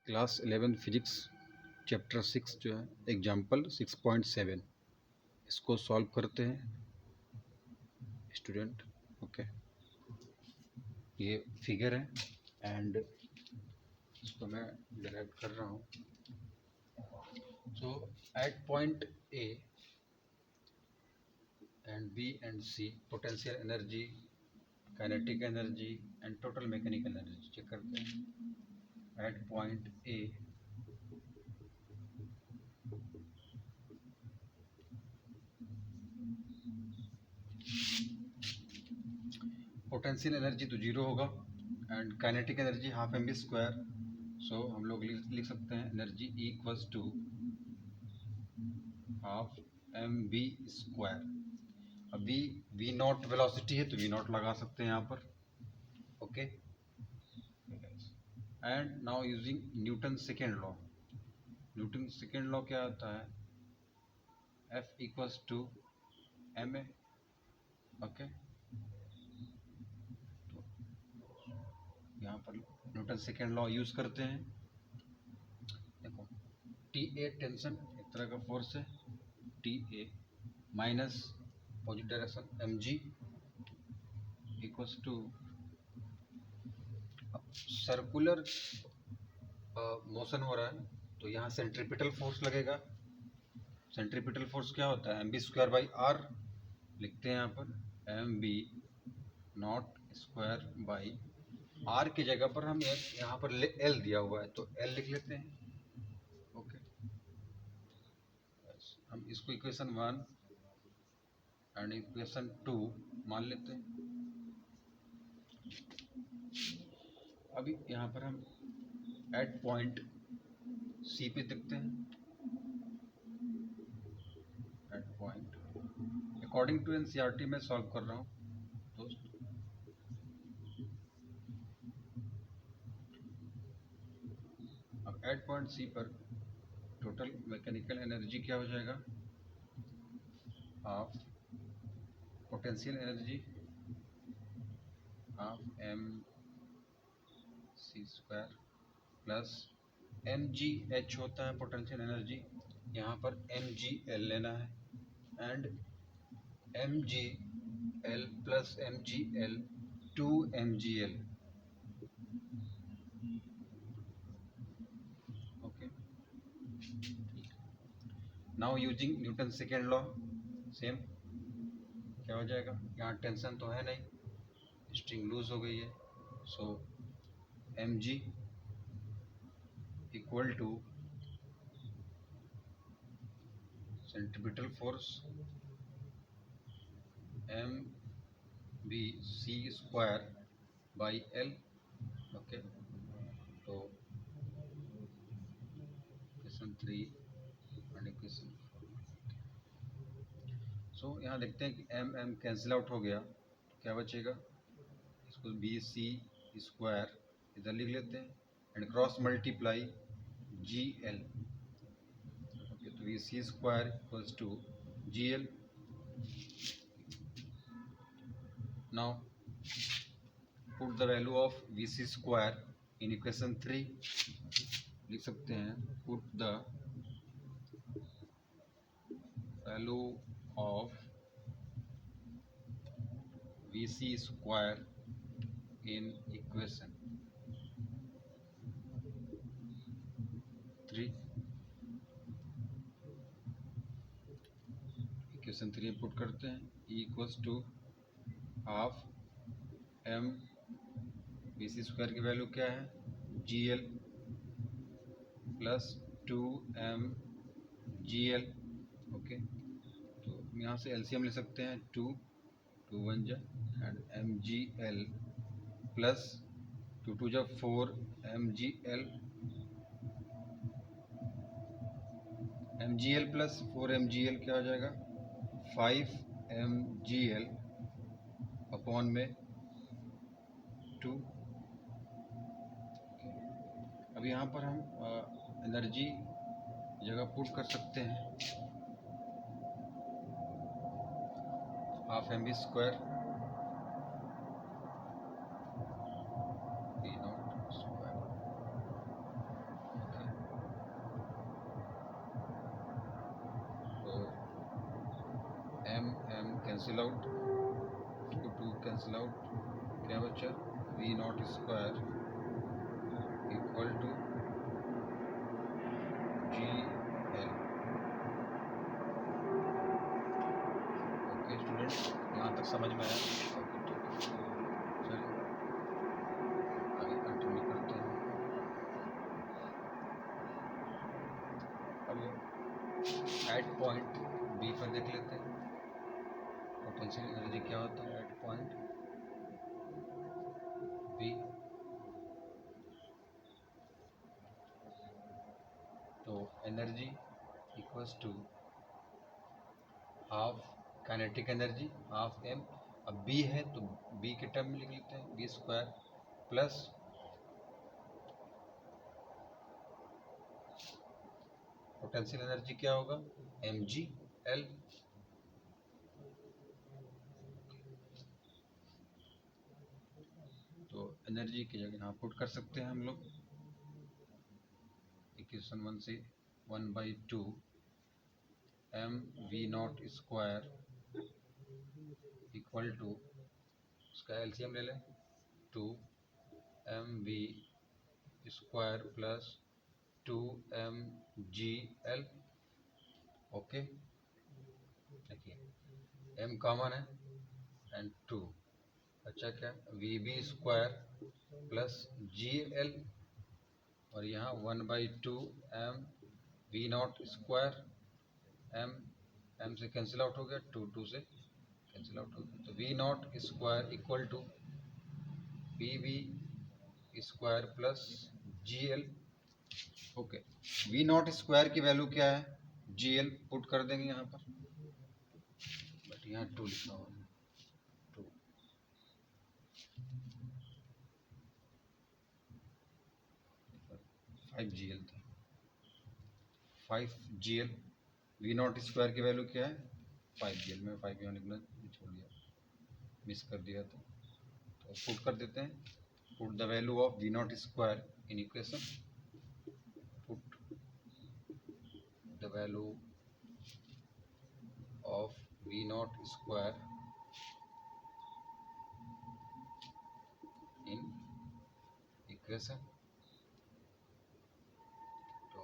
Class 11 physics chapter 6 जो है example 6.7 इसको सॉल्व करते हैं स्टूडेंट। ओके, ये फिगर है एंड इसको मैं डिराइव कर रहा हूँ। So at point A and B and C potential energy, kinetic energy and total mechanical energy check करते हैं। At point A potential energy तो जीरो होगा and kinetic energy half M B square. So हम लोग लिख सकते हैं energy equals to half M B square. अभी वी नॉट वेलोसिटी है तो वी नॉट लगा सकते हैं यहाँ पर। Okay, and now using Newton second law. Newton second law क्या आता है? F equals to M A. Okay, यहाँ पर न्यूटन सेकेंड लॉ यूज करते हैं। देखो, टी ए टेंशन एक तरह का फोर्स है, T A minus positive direction M G equals to circular motion हो रहा है तो यहाँ सेंट्रीपिटल फोर्स लगेगा। सेंट्रीपिटल फोर्स क्या होता है? M B square by R लिखते हैं यहाँ पर। M B not square by R की जगह पर हम यहाँ पर एल दिया हुआ है तो एल लिख लेते हैं। ओके, हम इसको इक्वेशन 1 एंड इक्वेशन 2 मान लेते हैं। अभी यहाँ पर हम एट पॉइंट सी पे देखते हैं। At point according to NCERT में सॉल्व कर रहा हूँ दोस्त। अब एट पॉइंट सी पर टोटल मैकेनिकल एनर्जी क्या हो जाएगा? Half potential energy half M C square plus M G H होता है पोटेंशियल एनर्जी, यहाँ पर एम जी एल लेना है and M G L plus M G L 2 M G L. Okay, now using Newton second law same क्या हो जाएगा? यहाँ टेंशन तो है नहीं, स्ट्रिंग लूज हो गई है। So M G equal to centripetal force M B C square by L. Okay, तो इक्वेशन 3 एंड इक्वेशन 4। सो यहाँ देखते हैं कि एम एम कैंसिल आउट हो गया तो क्या बचेगा? इसको बी सी स्क्वायर इधर लिख लेते हैं and cross multiply G L. Okay, तो V C square equals to G L. Now put the value of V C square in equation 3। लिख सकते हैं put the value of V C square in equation 3। Equation 3 put करते हैं, E equals to half M B C square की value क्या है? G L plus 2 M G L. Okay, तो यहाँ से एलसीएम ले सकते हैं 2 1 जा and M G L plus 2 2 जा 4 M G L. M G L plus 4 M G L क्या हो जाएगा? 5 एम जी एल अपॉन में 2। अब यहाँ पर हम एनर्जी जगह पुट कर सकते हैं half M B square B not square cancel out, 2 cancel out, क्या बचा V not square equal to G L. Okay students, यहाँ तक समझ में आया? चलिए आगे कंटिन्यू करते हैं। अब एट पॉइंट बी पर देख लेते हैं पोटेंशियल एनर्जी क्या होता है एट पॉइंट बी। तो energy equals to half kinetic energy half M. अब बी है तो बी के टर्म में लिख लेते हैं B square plus potential energy क्या होगा एम जी एल। तो एनर्जी की जगह यहाँ पुट कर सकते हैं हम लोग इक्वेशन 1 से 1/2 M V not square equal to उसका एलसीएम ले लें 2 M V square plus 2 M G L. Okay देखिए एम कॉमन है एंड 2 अच्छा क्या V B square plus G L और यहाँ 1/2 M V not square M M से कैंसिल आउट हो गया 2 से कैंसिल आउट हो गया तो V not square equal to V B square plus G L. Okay we not square की वैल्यू क्या है जी एल पुट कर देंगे यहाँ पर बट यहाँ 2 लिखा हुआ है 2 5GL था 5GL वी नॉट स्क्वायर की वैल्यू क्या है 5GL में 5 यहाँ लिखना छोड़ दिया मिस कर दिया था तो पुट कर देते हैं put the value of V not square in equation put the value of V not square in equation तो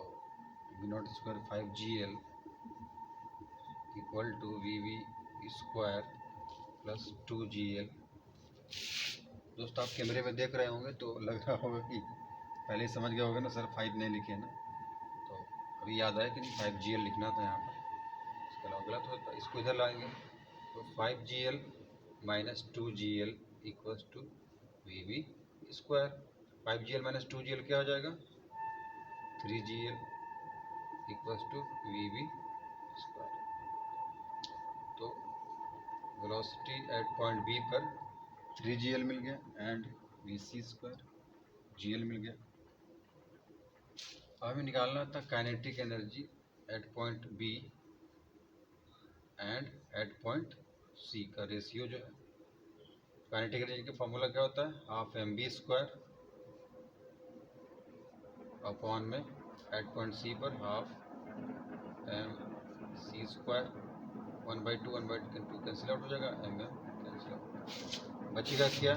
V not square 5GL equal to V V square plus 2GL। दोस्तों आप कैमरे में देख रहे होंगे तो लग रहा होगा कि पहले समझ गए होंगे ना सर 5 नहीं लिखे ना तो अभी याद आया कि नहीं 5GL लिखना था यहाँ पर इसके अलावा गलत होता इसको इधर लाएंगे तो 5GL minus 2GL equals to V V square 5GL minus 2GL क्या हो जाएगा 3GL equals to V V square. तो वेलोसिटी एट पॉइंट बी पर 3GL मिल गया एंड वीसी स्क्वायर GL मिल गया। हमें निकालना था kinetic energy at point B and at point C का रेशियो जो है काइनेटिक एनर्जी का फॉर्मूला क्या होता है half M B square upon में एट पॉइंट सी पर half M C square 1/2 1/2 cancel out हो जाएगा एम एम कैंसिल आउट बचेगा क्या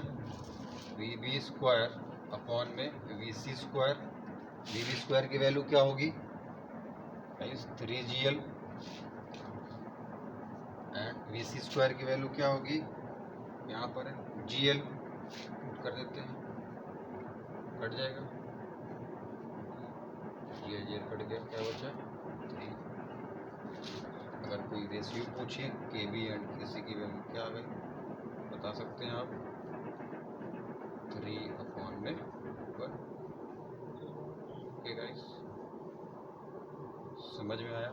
वी बी स्क्वायर अपॉन में V C square V B square की वैल्यू क्या होगी 3GL and V C square की वैल्यू क्या होगी यहाँ पर है GL कर देते हैं कट जाएगा GL कट गया क्या बचा 3। अगर कोई रेशियो पूछिए के बी एंड के सी की वैल्यू क्या आ गई बता सकते हैं आप 3/1। ओके गाइस समझ में आया?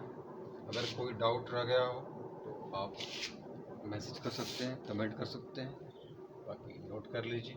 अगर कोई डाउट रह गया हो तो आप मैसेज कर सकते हैं कमेंट कर सकते हैं बाकी नोट कर लीजिए।